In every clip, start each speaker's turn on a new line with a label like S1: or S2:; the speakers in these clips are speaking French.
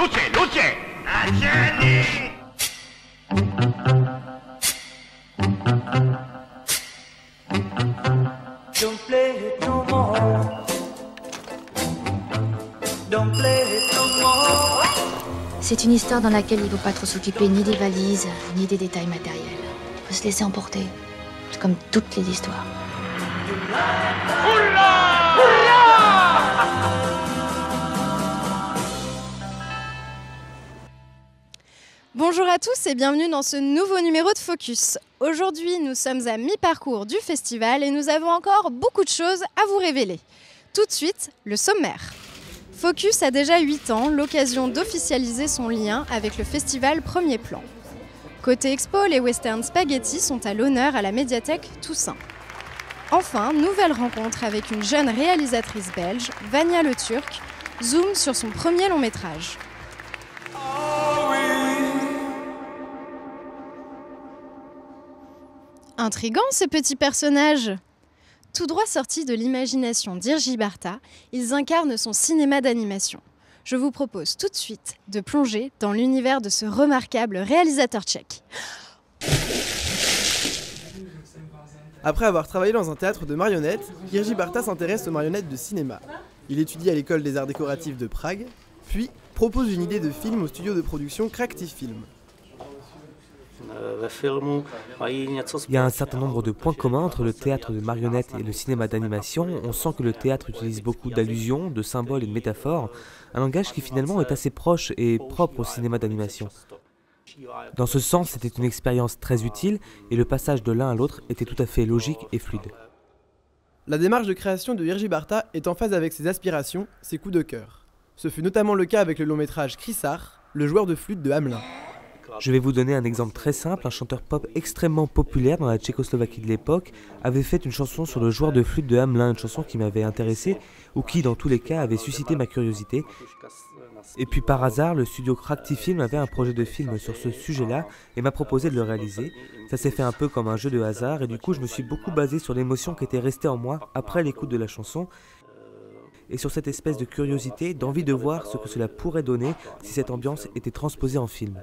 S1: Luce! Accendi!
S2: Don't play it no more. Don't play it no more.
S3: C'est une histoire dans laquelle il ne faut pas trop s'occuper ni des valises, ni des détails matériels. Il faut se laisser emporter. C'est comme toutes les histoires.
S4: Bonjour à tous et bienvenue dans ce nouveau numéro de Focus. Aujourd'hui, nous sommes à mi-parcours du festival et nous avons encore beaucoup de choses à vous révéler. Tout de suite, le sommaire. Focus a déjà 8 ans, l'occasion d'officialiser son lien avec le festival Premier Plan. Côté expo, les Western Spaghetti sont à l'honneur à la médiathèque Toussaint. Enfin, nouvelle rencontre avec une jeune réalisatrice belge, Vania Le Turc, zoom sur son premier long métrage. Intrigants ces petits personnages. Tout droit sortis de l'imagination d'Irgi Barta, ils incarnent son cinéma d'animation. Je vous propose tout de suite de plonger dans l'univers de ce remarquable réalisateur tchèque.
S5: Après avoir travaillé dans un théâtre de marionnettes, Irgi Barta s'intéresse aux marionnettes de cinéma. Il étudie à l'école des arts décoratifs de Prague, puis propose une idée de film au studio de production Creative Film.
S6: Il y a un certain nombre de points communs entre le théâtre de marionnettes et le cinéma d'animation. On sent que le théâtre utilise beaucoup d'allusions, de symboles et de métaphores, un langage qui finalement est assez proche et propre au cinéma d'animation. Dans ce sens, c'était une expérience très utile et le passage de l'un à l'autre était tout à fait logique et fluide.
S5: La démarche de création de Irgi Barta est en phase avec ses aspirations, ses coups de cœur. Ce fut notamment le cas avec le long métrage Krissar, le joueur de flûte de Hamelin.
S6: Je vais vous donner un exemple très simple. Un chanteur pop extrêmement populaire dans la Tchécoslovaquie de l'époque avait fait une chanson sur le joueur de flûte de Hamelin, une chanson qui m'avait intéressé ou qui, dans tous les cas, avait suscité ma curiosité. Et puis par hasard, le studio Creative Film avait un projet de film sur ce sujet-là et m'a proposé de le réaliser. Ça s'est fait un peu comme un jeu de hasard et du coup je me suis beaucoup basé sur l'émotion qui était restée en moi après l'écoute de la chanson et sur cette espèce de curiosité, d'envie de voir ce que cela pourrait donner si cette ambiance était transposée en film.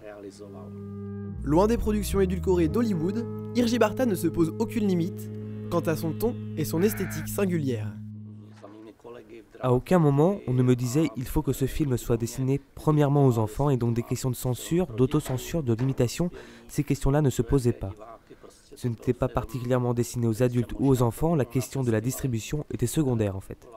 S5: Loin des productions édulcorées d'Hollywood, Irgi Barta ne se pose aucune limite quant à son ton et son esthétique singulière.
S6: À aucun moment, on ne me disait il faut que ce film soit destiné premièrement aux enfants et donc des questions de censure, d'autocensure, de limitation, ces questions-là ne se posaient pas. Ce n'était pas particulièrement destiné aux adultes ou aux enfants, la question de la distribution était secondaire en fait.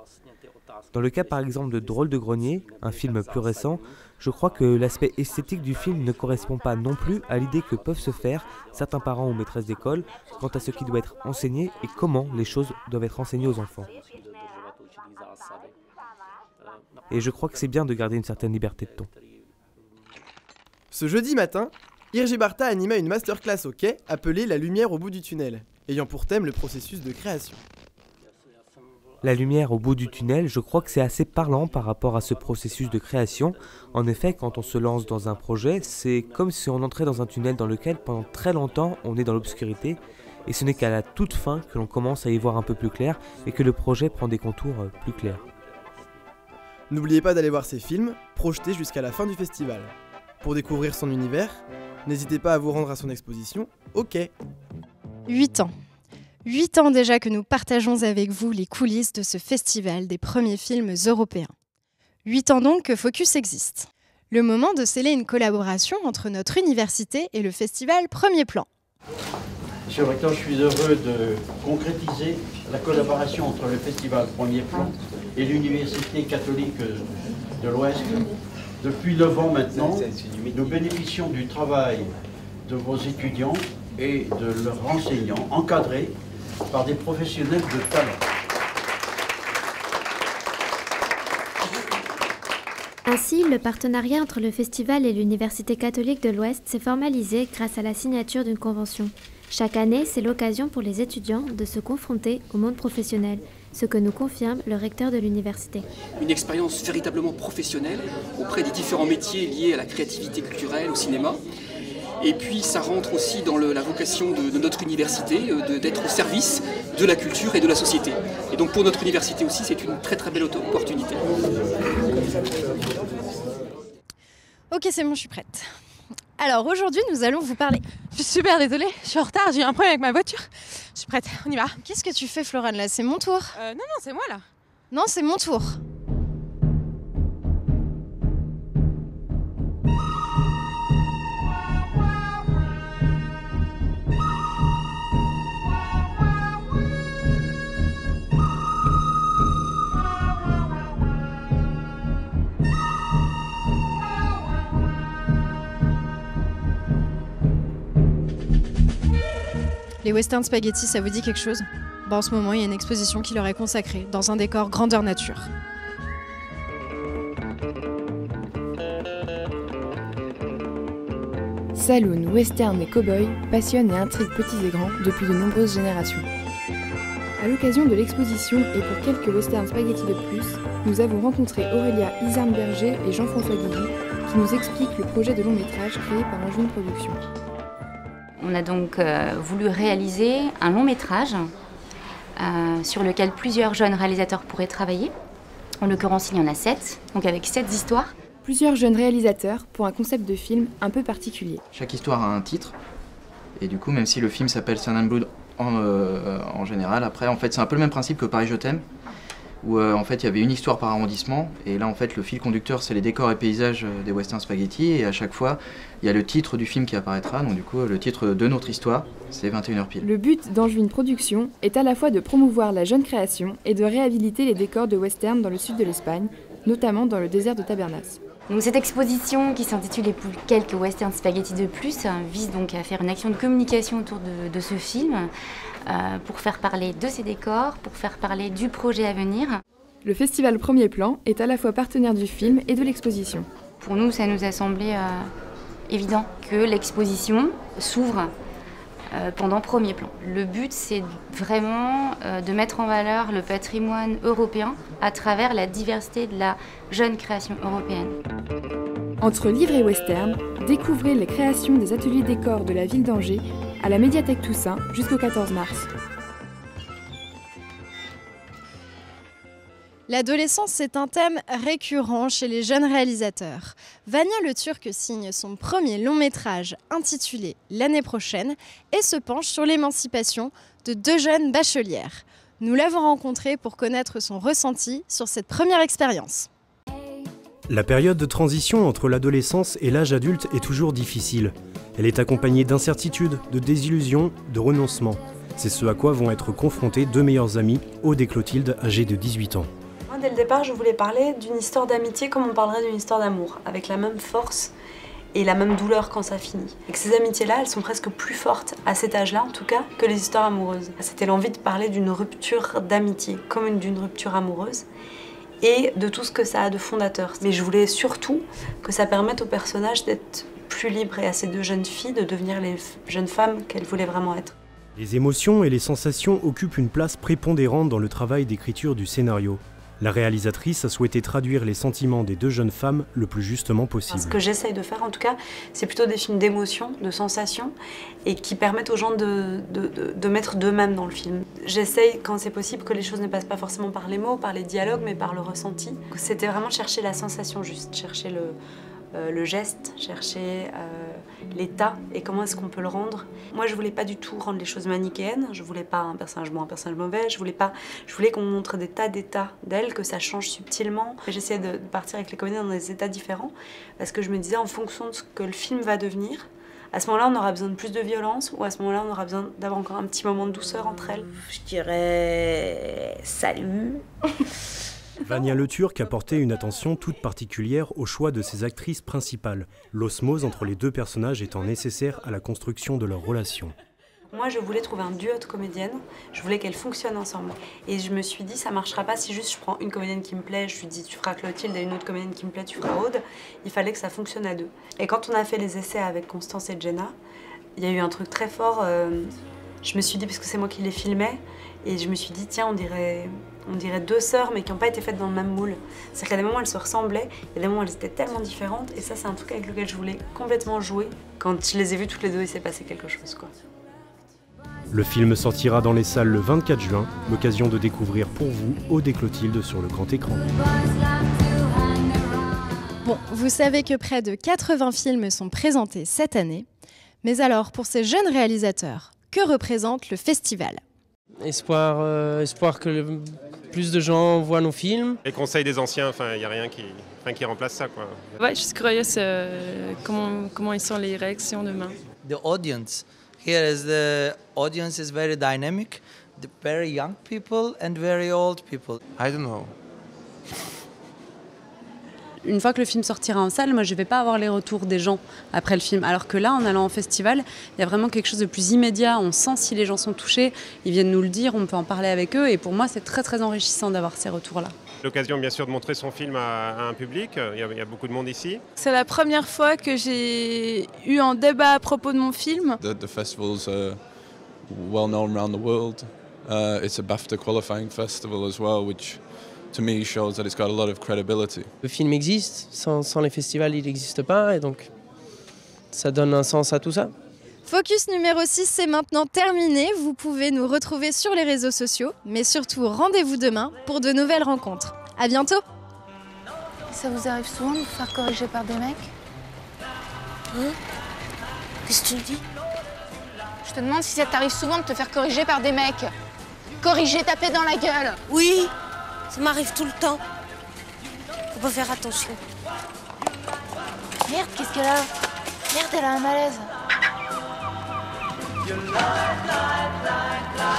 S6: Dans le cas par exemple de Drôle de grenier, un film plus récent, je crois que l'aspect esthétique du film ne correspond pas non plus à l'idée que peuvent se faire certains parents ou maîtresses d'école quant à ce qui doit être enseigné et comment les choses doivent être enseignées aux enfants. Et je crois que c'est bien de garder une certaine liberté de ton.
S5: Ce jeudi matin, Irgi Barta anima une masterclass au Quai appelée La lumière au bout du tunnel, ayant pour thème le processus de création.
S6: La lumière au bout du tunnel, je crois que c'est assez parlant par rapport à ce processus de création. En effet, quand on se lance dans un projet, c'est comme si on entrait dans un tunnel dans lequel pendant très longtemps on est dans l'obscurité et ce n'est qu'à la toute fin que l'on commence à y voir un peu plus clair et que le projet prend des contours plus clairs.
S5: N'oubliez pas d'aller voir ces films, projetés jusqu'à la fin du festival. Pour découvrir son univers, n'hésitez pas à vous rendre à son exposition au Quai.
S4: 8 ans. 8 ans déjà que nous partageons avec vous les coulisses de ce festival des premiers films européens. 8 ans donc que Focus existe. Le moment de sceller une collaboration entre notre université et le festival Premier Plan.
S7: Monsieur le recteur, je suis heureux de concrétiser la collaboration entre le festival Premier Plan et l'Université catholique de l'Ouest. Depuis 9 ans maintenant, nous bénéficions du travail de vos étudiants et de leurs enseignants encadrés par des professionnels de talent.
S8: Ainsi, le partenariat entre le festival et l'Université catholique de l'Ouest s'est formalisé grâce à la signature d'une convention. Chaque année, c'est l'occasion pour les étudiants de se confronter au monde professionnel, ce que nous confirme le recteur de l'université.
S9: Une expérience véritablement professionnelle auprès des différents métiers liés à la créativité culturelle, au cinéma. Et puis ça rentre aussi dans la vocation de notre université, d'être au service de la culture et de la société. Et donc pour notre université aussi, c'est une très très belle opportunité.
S4: Ok, c'est bon, je suis prête. Alors aujourd'hui, nous allons vous parler...
S10: Je suis super désolée, je suis en retard, j'ai eu un problème avec ma voiture. Je suis prête, on y va.
S4: Qu'est-ce que tu fais, Florane, là? C'est mon tour.
S10: Non, c'est moi, là.
S4: Non, c'est mon tour. Les western spaghetti, ça vous dit quelque chose? En ce moment, il y a une exposition qui leur est consacrée, dans un décor grandeur nature.
S11: Saloon, western et cow-boy passionnent et intriguent petits et grands depuis de nombreuses générations. À l'occasion de l'exposition et pour quelques western spaghetti de plus, nous avons rencontré Aurélia Isarn-Berger et Jean-François Guigui qui nous expliquent le projet de long métrage créé par Angevine Productions.
S12: On a donc voulu réaliser un long métrage sur lequel plusieurs jeunes réalisateurs pourraient travailler. En l'occurrence, il y en a 7, donc avec 7 histoires.
S11: Plusieurs jeunes réalisateurs pour un concept de film un peu particulier.
S13: Chaque histoire a un titre, et du coup, même si le film s'appelle Sand and Blood en général, après, en fait, c'est un peu le même principe que Paris Je t'aime, où en fait il y avait une histoire par arrondissement, et là en fait le fil conducteur c'est les décors et paysages des western spaghetti, et à chaque fois il y a le titre du film qui apparaîtra, donc du coup le titre de notre histoire c'est 21h pile.
S11: Le but d'Angevine Productions est à la fois de promouvoir la jeune création et de réhabiliter les décors de western dans le sud de l'Espagne, notamment dans le désert de Tabernas.
S12: Donc cette exposition qui s'intitule Les quelques western spaghetti de plus vise donc à faire une action de communication autour de ce film pour faire parler de ses décors, pour faire parler du projet à venir.
S11: Le festival Premier Plan est à la fois partenaire du film et de l'exposition.
S12: Pour nous, ça nous a semblé évident que l'exposition s'ouvre pendant Premier Plan. Le but, c'est vraiment de mettre en valeur le patrimoine européen à travers la diversité de la jeune création européenne.
S11: Entre livres et western, découvrez les créations des ateliers décors de la ville d'Angers à la médiathèque Toussaint jusqu'au 14 mars.
S4: L'adolescence, c'est un thème récurrent chez les jeunes réalisateurs. Vania Le Turc signe son premier long métrage intitulé L'année prochaine et se penche sur l'émancipation de 2 jeunes bachelières. Nous l'avons rencontrée pour connaître son ressenti sur cette première expérience.
S14: La période de transition entre l'adolescence et l'âge adulte est toujours difficile. Elle est accompagnée d'incertitudes, de désillusions, de renoncements. C'est ce à quoi vont être confrontés 2 meilleures amies, Aude et Clotilde, âgées de 18 ans.
S15: Moi, dès le départ, je voulais parler d'une histoire d'amitié comme on parlerait d'une histoire d'amour, avec la même force et la même douleur quand ça finit. Et que ces amitiés-là, elles sont presque plus fortes, à cet âge-là en tout cas, que les histoires amoureuses. C'était l'envie de parler d'une rupture d'amitié, comme d'une rupture amoureuse, et de tout ce que ça a de fondateur. Mais je voulais surtout que ça permette aux personnages d'être plus libres et à ces 2 jeunes filles de devenir les jeunes femmes qu'elles voulaient vraiment être.
S14: Les émotions et les sensations occupent une place prépondérante dans le travail d'écriture du scénario. La réalisatrice a souhaité traduire les sentiments des 2 jeunes femmes le plus justement possible.
S15: Ce que j'essaye de faire en tout cas, c'est plutôt des films d'émotions, de sensations, et qui permettent aux gens de mettre d'eux-mêmes dans le film. J'essaye, quand c'est possible, que les choses ne passent pas forcément par les mots, par les dialogues, mais par le ressenti. C'était vraiment chercher la sensation juste, chercher le geste, chercher l'état et comment est-ce qu'on peut le rendre. Moi, je voulais pas du tout rendre les choses manichéennes, je voulais pas un personnage bon, un personnage mauvais, je voulais qu'on montre des tas d'états d'elle, que ça change subtilement. J'essayais de partir avec les comédiens dans des états différents parce que je me disais en fonction de ce que le film va devenir, à ce moment-là, on aura besoin de plus de violence ou à ce moment-là, on aura besoin d'avoir encore un petit moment de douceur entre elles.
S16: Je dirais salut.
S14: Vania Le Turc a porté une attention toute particulière au choix de ses actrices principales, l'osmose entre les 2 personnages étant nécessaire à la construction de leur relation.
S15: Moi, je voulais trouver un duo de comédiennes, je voulais qu'elles fonctionnent ensemble. Et je me suis dit, ça marchera pas si juste je prends une comédienne qui me plaît, je lui dis tu feras Clotilde, et une autre comédienne qui me plaît, tu feras Aude. Il fallait que ça fonctionne à 2. Et quand on a fait les essais avec Constance et Jenna, il y a eu un truc très fort. Je me suis dit, parce que c'est moi qui les filmais, et je me suis dit, tiens, on dirait 2 sœurs, mais qui n'ont pas été faites dans le même moule. C'est qu'à des moments, elles se ressemblaient, et à des moments, elles étaient tellement différentes, et ça, c'est un truc avec lequel je voulais complètement jouer. Quand je les ai vues toutes les 2, il s'est passé quelque chose, quoi.
S14: Le film sortira dans les salles le 24 juin, l'occasion de découvrir pour vous Aude et Clotilde sur le grand écran.
S4: Bon, vous savez que près de 80 films sont présentés cette année. Mais alors, pour ces jeunes réalisateurs, que représente le festival ?
S17: Espoir que plus de gens voient nos films.
S18: Les conseils des anciens, il n'y a rien qui remplace ça, quoi.
S19: Ouais, je suis curieuse comment ils sont les réactions demain.
S20: The audience. Here is the audience is very dynamic, very young people and very old people.
S21: I don't know.
S15: Une fois que le film sortira en salle, moi je ne vais pas avoir les retours des gens après le film. Alors que là, en allant en festival, il y a vraiment quelque chose de plus immédiat. On sent si les gens sont touchés, ils viennent nous le dire, on peut en parler avec eux. Et pour moi, c'est très très enrichissant d'avoir ces retours-là.
S18: L'occasion bien sûr de montrer son film à un public, il y a beaucoup de monde ici.
S19: C'est la première fois que j'ai eu un débat à propos de mon film.
S22: The festival's well known around the world. It's a BAFTA qualifying festival as well, which to me shows that it's got a lot of credibility.
S17: Le film existe, sans les festivals il n'existe pas, et donc ça donne un sens à tout ça.
S4: Focus numéro 6, c'est maintenant terminé. Vous pouvez nous retrouver sur les réseaux sociaux, mais surtout rendez-vous demain pour de nouvelles rencontres. À bientôt.
S12: Ça vous arrive souvent de vous faire corriger par des mecs ?
S16: Qu'est-ce que tu me dis?
S12: Je te demande si ça t'arrive souvent de te faire corriger par des mecs. Corriger, taper dans la gueule.
S16: Oui, ça m'arrive tout le temps. Faut pas faire attention.
S12: Merde, qu'est-ce qu'elle a ? Merde, elle a un malaise.
S2: Your life, life, life, life.